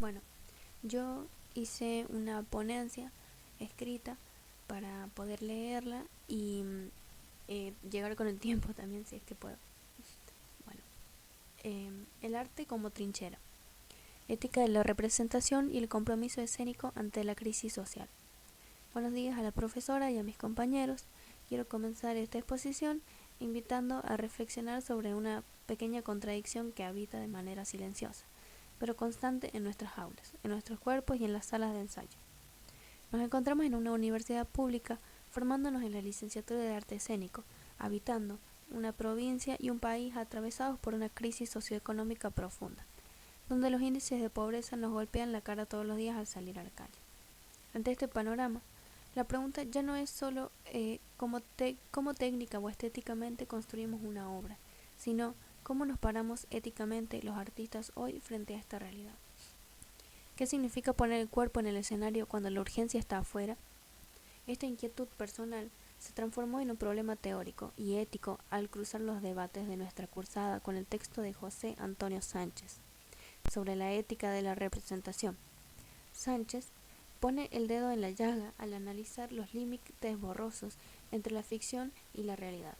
Bueno, yo hice una ponencia escrita para poder leerla y llegar con el tiempo también, si es que puedo. Bueno, el arte como trinchera. Ética de la representación y el compromiso escénico ante la crisis social. Buenos días a la profesora y a mis compañeros. Quiero comenzar esta exposición invitando a reflexionar sobre una pequeña contradicción que habita de manera silenciosa, pero constante en nuestras aulas, en nuestros cuerpos y en las salas de ensayo. Nos encontramos en una universidad pública formándonos en la licenciatura de arte escénico, habitando una provincia y un país atravesados por una crisis socioeconómica profunda, donde los índices de pobreza nos golpean la cara todos los días al salir a la calle. Ante este panorama, la pregunta ya no es solo cómo técnica o estéticamente construimos una obra, sino cómo nos paramos éticamente los artistas hoy frente a esta realidad. ¿Qué significa poner el cuerpo en el escenario cuando la urgencia está afuera? Esta inquietud personal se transformó en un problema teórico y ético al cruzar los debates de nuestra cursada con el texto de José Antonio Sánchez sobre la ética de la representación. Sánchez pone el dedo en la llaga al analizar los límites borrosos entre la ficción y la realidad.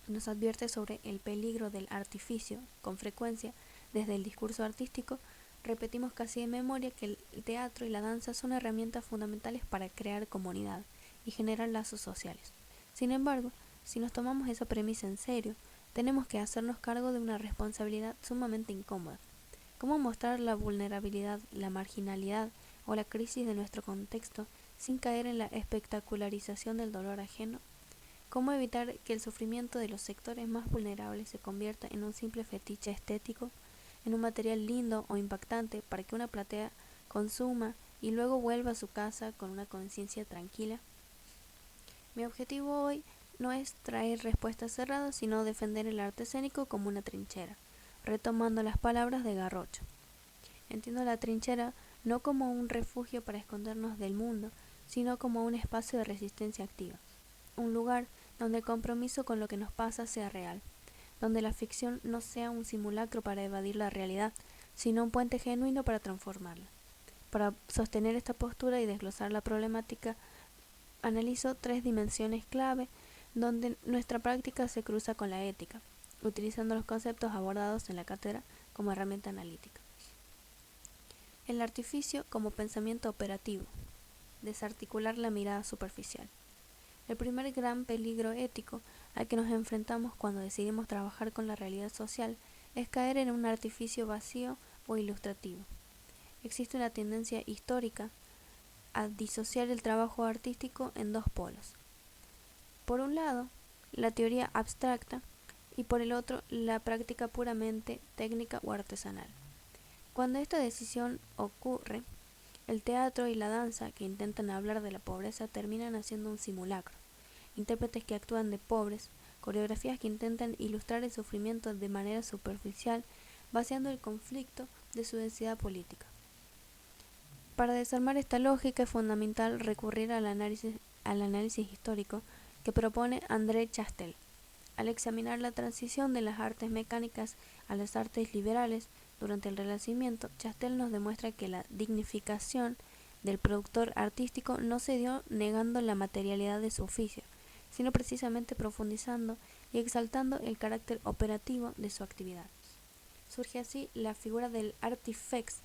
Nos advierte sobre el peligro del artificio. Con frecuencia, desde el discurso artístico, repetimos casi de memoria que el teatro y la danza son herramientas fundamentales para crear comunidad y generar lazos sociales. Sin embargo, si nos tomamos esa premisa en serio, tenemos que hacernos cargo de una responsabilidad sumamente incómoda. ¿Cómo mostrar la vulnerabilidad, la marginalidad o la crisis de nuestro contexto sin caer en la espectacularización del dolor ajeno? ¿Cómo evitar que el sufrimiento de los sectores más vulnerables se convierta en un simple fetiche estético, en un material lindo o impactante para que una platea consuma y luego vuelva a su casa con una conciencia tranquila? Mi objetivo hoy no es traer respuestas cerradas, sino defender el arte escénico como una trinchera, retomando las palabras de Garrocho. Entiendo la trinchera no como un refugio para escondernos del mundo, sino como un espacio de resistencia activa, un lugar donde el compromiso con lo que nos pasa sea real, donde la ficción no sea un simulacro para evadir la realidad, sino un puente genuino para transformarla. Para sostener esta postura y desglosar la problemática, analizo 3 dimensiones clave donde nuestra práctica se cruza con la ética, utilizando los conceptos abordados en la cátedra como herramienta analítica. El artificio como pensamiento operativo. Desarticular la mirada superficial. El primer gran peligro ético al que nos enfrentamos cuando decidimos trabajar con la realidad social es caer en un artificio vacío o ilustrativo. Existe una tendencia histórica a disociar el trabajo artístico en dos polos. Por un lado, la teoría abstracta y por el otro, la práctica puramente técnica o artesanal. Cuando esta decisión ocurre, el teatro y la danza que intentan hablar de la pobreza terminan haciendo un simulacro. Intérpretes que actúan de pobres, coreografías que intentan ilustrar el sufrimiento de manera superficial, vaciando el conflicto de su densidad política. Para desarmar esta lógica es fundamental recurrir al análisis histórico que propone André Chastel. Al examinar la transición de las artes mecánicas a las artes liberales durante el Renacimiento, Chastel nos demuestra que la dignificación del productor artístico no se dio negando la materialidad de su oficio, sino precisamente profundizando y exaltando el carácter operativo de su actividad. Surge así la figura del artifex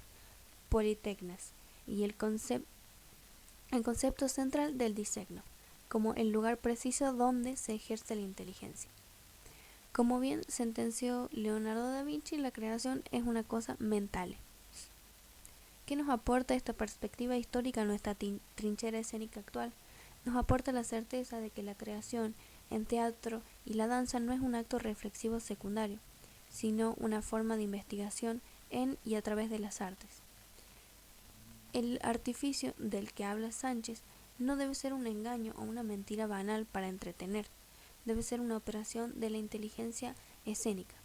politecnes y el concepto central del diseño, como el lugar preciso donde se ejerce la inteligencia. Como bien sentenció Leonardo da Vinci, la creación es una cosa mental. ¿Qué nos aporta esta perspectiva histórica a nuestra trinchera escénica actual? Nos aporta la certeza de que la creación en teatro y la danza no es un acto reflexivo secundario, sino una forma de investigación en y a través de las artes. El artificio del que habla Sánchez no debe ser un engaño o una mentira banal para entretener, debe ser una operación de la inteligencia escénica.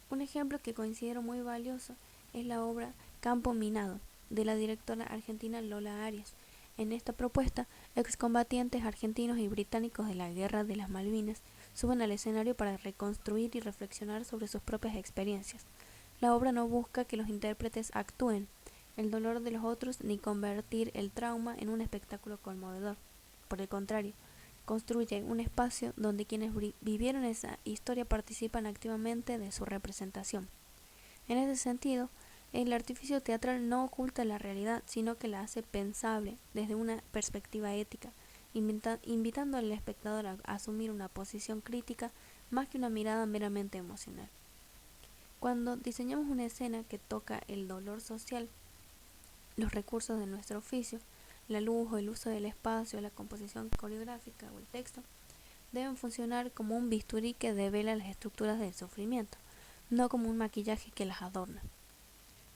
Un ejemplo que considero muy valioso es la obra Campo Minado, de la directora argentina Lola Arias. En esta propuesta, excombatientes argentinos y británicos de la Guerra de las Malvinas suben al escenario para reconstruir y reflexionar sobre sus propias experiencias. La obra no busca que los intérpretes actúen, el dolor de los otros ni convertir el trauma en un espectáculo conmovedor. Por el contrario, construye un espacio donde quienes vivieron esa historia participan activamente de su representación. En ese sentido, el artificio teatral no oculta la realidad, sino que la hace pensable desde una perspectiva ética, invitando al espectador a asumir una posición crítica más que una mirada meramente emocional. Cuando diseñamos una escena que toca el dolor social, los recursos de nuestro oficio, la luz o el uso del espacio, la composición coreográfica o el texto, deben funcionar como un bisturí que devela las estructuras del sufrimiento, no como un maquillaje que las adorna.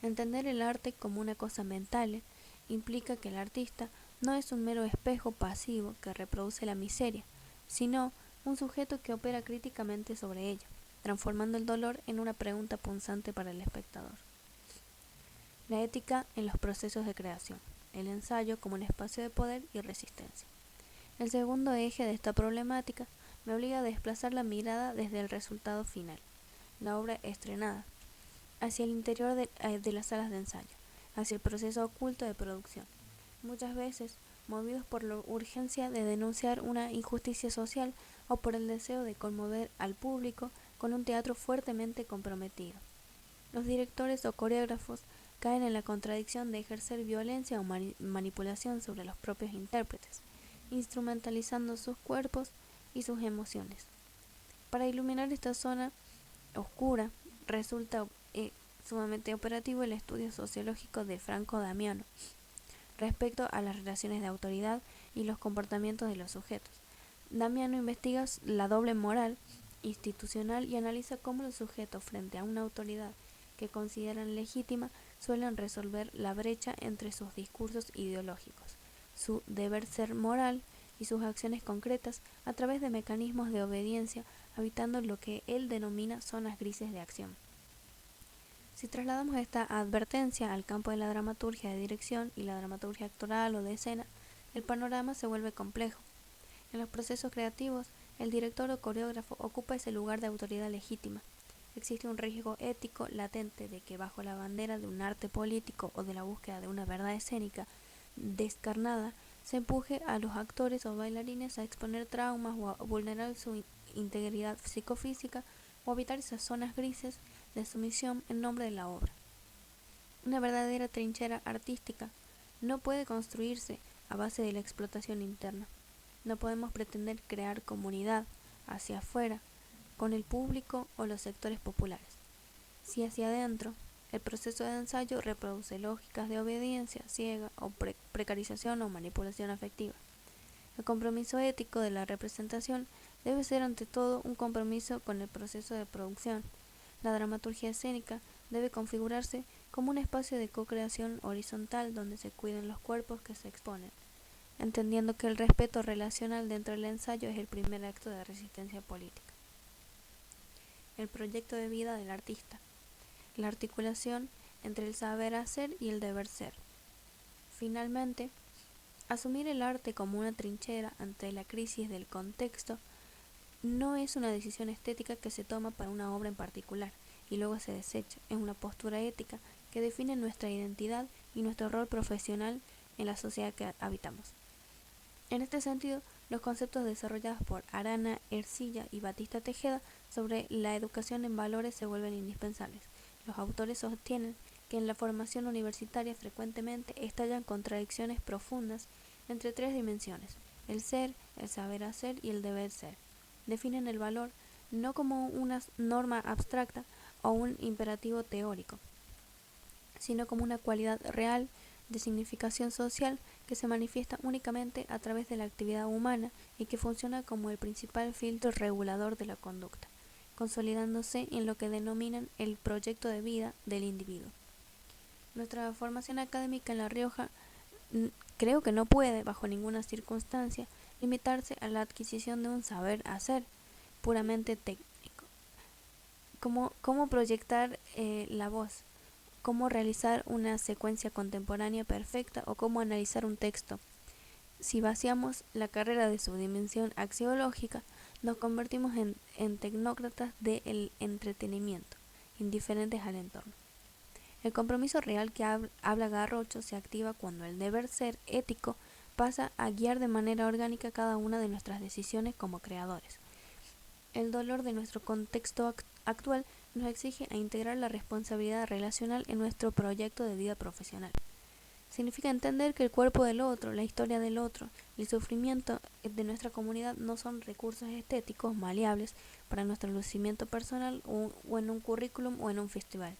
Entender el arte como una cosa mental implica que el artista no es un mero espejo pasivo que reproduce la miseria, sino un sujeto que opera críticamente sobre ella, transformando el dolor en una pregunta punzante para el espectador. La ética en los procesos de creación, el ensayo como un espacio de poder y resistencia. El segundo eje de esta problemática me obliga a desplazar la mirada desde el resultado final, la obra estrenada, hacia el interior de las salas de ensayo, hacia el proceso oculto de producción, muchas veces movidos por la urgencia de denunciar una injusticia social o por el deseo de conmover al público con un teatro fuertemente comprometido. Los directores o coreógrafos caen en la contradicción de ejercer violencia o manipulación sobre los propios intérpretes, instrumentalizando sus cuerpos y sus emociones. Para iluminar esta zona oscura, resulta sumamente operativo el estudio sociológico de Franco Damiano respecto a las relaciones de autoridad y los comportamientos de los sujetos. Damiano investiga la doble moral institucional y analiza cómo los sujetos frente a una autoridad que consideran legítima suelen resolver la brecha entre sus discursos ideológicos, su deber ser moral y sus acciones concretas a través de mecanismos de obediencia, habitando lo que él denomina zonas grises de acción. Si trasladamos esta advertencia al campo de la dramaturgia de dirección y la dramaturgia actoral o de escena, el panorama se vuelve complejo. En los procesos creativos, el director o coreógrafo ocupa ese lugar de autoridad legítima. Existe un riesgo ético latente de que bajo la bandera de un arte político o de la búsqueda de una verdad escénica descarnada, se empuje a los actores o bailarines a exponer traumas o a vulnerar su integridad psicofísica o evitar esas zonas grises de sumisión en nombre de la obra. Una verdadera trinchera artística no puede construirse a base de la explotación interna. No podemos pretender crear comunidad hacia afuera con el público o los sectores populares. Si hacia adentro el proceso de ensayo reproduce lógicas de obediencia ciega o precarización o manipulación afectiva. El compromiso ético de la representación debe ser ante todo un compromiso con el proceso de producción. La dramaturgia escénica debe configurarse como un espacio de co-creación horizontal donde se cuiden los cuerpos que se exponen, entendiendo que el respeto relacional dentro del ensayo es el primer acto de resistencia política. El proyecto de vida del artista. La articulación entre el saber hacer y el deber ser. Finalmente, asumir el arte como una trinchera ante la crisis del contexto no es una decisión estética que se toma para una obra en particular y luego se desecha. Es una postura ética que define nuestra identidad y nuestro rol profesional en la sociedad que habitamos. En este sentido, los conceptos desarrollados por Arana Ercilla y Batista Tejeda sobre la educación en valores se vuelven indispensables. Los autores sostienen que en la formación universitaria frecuentemente estallan contradicciones profundas entre tres dimensiones: el ser, el saber hacer y el deber ser. Definen el valor no como una norma abstracta o un imperativo teórico, sino como una cualidad real de significación social que se manifiesta únicamente a través de la actividad humana y que funciona como el principal filtro regulador de la conducta, consolidándose en lo que denominan el proyecto de vida del individuo. Nuestra formación académica en La Rioja creo que no puede, bajo ninguna circunstancia, limitarse a la adquisición de un saber hacer puramente técnico. ¿Cómo proyectar la voz? ¿Cómo realizar una secuencia contemporánea perfecta o cómo analizar un texto? Si vaciamos la carrera de su dimensión axiológica, nos convertimos en tecnócratas del entretenimiento, indiferentes al entorno. El compromiso real que habla Garrocho se activa cuando el deber ser ético pasa a guiar de manera orgánica cada una de nuestras decisiones como creadores. El dolor de nuestro contexto actual nos exige a integrar la responsabilidad relacional en nuestro proyecto de vida profesional. Significa entender que el cuerpo del otro, la historia del otro y el sufrimiento de nuestra comunidad no son recursos estéticos maleables para nuestro lucimiento personal o en un currículum o en un festival.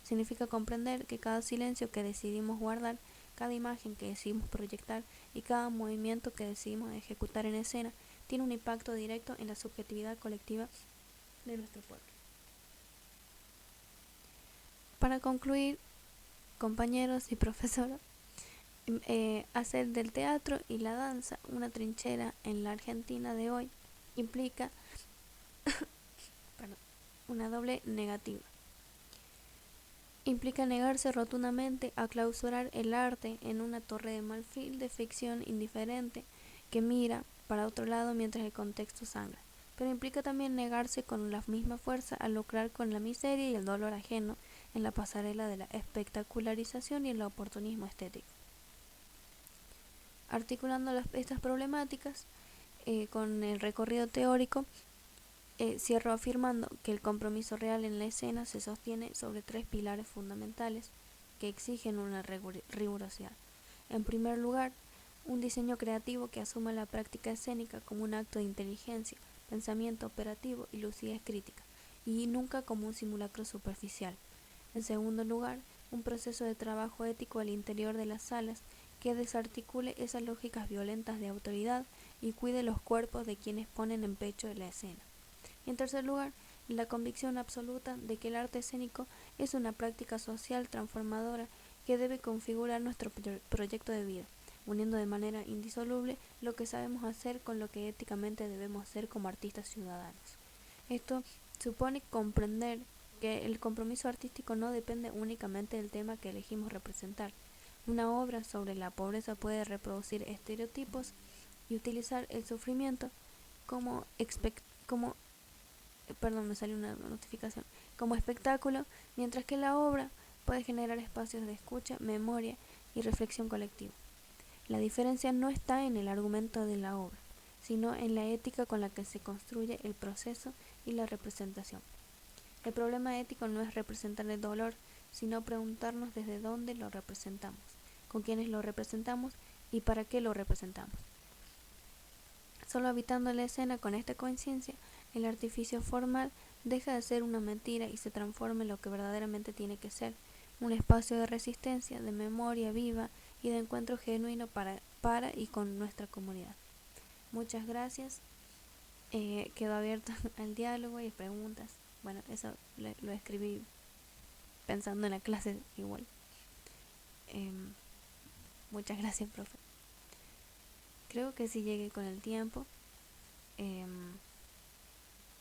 Significa comprender que cada silencio que decidimos guardar, cada imagen que decidimos proyectar y cada movimiento que decidimos ejecutar en escena tiene un impacto directo en la subjetividad colectiva de nuestro pueblo. Para concluir, compañeros y profesora, hacer del teatro y la danza una trinchera en la Argentina de hoy implica una doble negativa. Implica negarse rotundamente a clausurar el arte en una torre de marfil de ficción indiferente que mira para otro lado mientras el contexto sangra. Pero implica también negarse con la misma fuerza a lucrar con la miseria y el dolor ajeno en la pasarela de la espectacularización y el oportunismo estético. Articulando estas problemáticas con el recorrido teórico, cierro afirmando que el compromiso real en la escena se sostiene sobre 3 pilares fundamentales que exigen una rigurosidad. En primer lugar, un diseño creativo que asuma la práctica escénica como un acto de inteligencia, pensamiento operativo y lucidez crítica, y nunca como un simulacro superficial. En segundo lugar, un proceso de trabajo ético al interior de las salas que desarticule esas lógicas violentas de autoridad y cuide los cuerpos de quienes ponen en pecho de la escena. Y en tercer lugar, la convicción absoluta de que el arte escénico es una práctica social transformadora que debe configurar nuestro proyecto de vida, uniendo de manera indisoluble lo que sabemos hacer con lo que éticamente debemos hacer como artistas ciudadanos. Esto supone comprender que el compromiso artístico no depende únicamente del tema que elegimos representar. Una obra sobre la pobreza puede reproducir estereotipos y utilizar el sufrimiento como espectáculo, mientras que la obra puede generar espacios de escucha, memoria y reflexión colectiva. La diferencia no está en el argumento de la obra, sino en la ética con la que se construye el proceso y la representación. El problema ético no es representar el dolor, sino preguntarnos desde dónde lo representamos, con quiénes lo representamos y para qué lo representamos. Solo habitando la escena con esta conciencia, el artificio formal deja de ser una mentira y se transforma en lo que verdaderamente tiene que ser, un espacio de resistencia, de memoria viva y de encuentro genuino para y con nuestra comunidad. Muchas gracias. Quedo abierto al diálogo y preguntas. Bueno, eso lo escribí pensando en la clase igual. Muchas gracias, profe. Creo que sí llegué con el tiempo.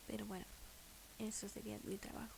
Pero bueno, eso sería mi trabajo.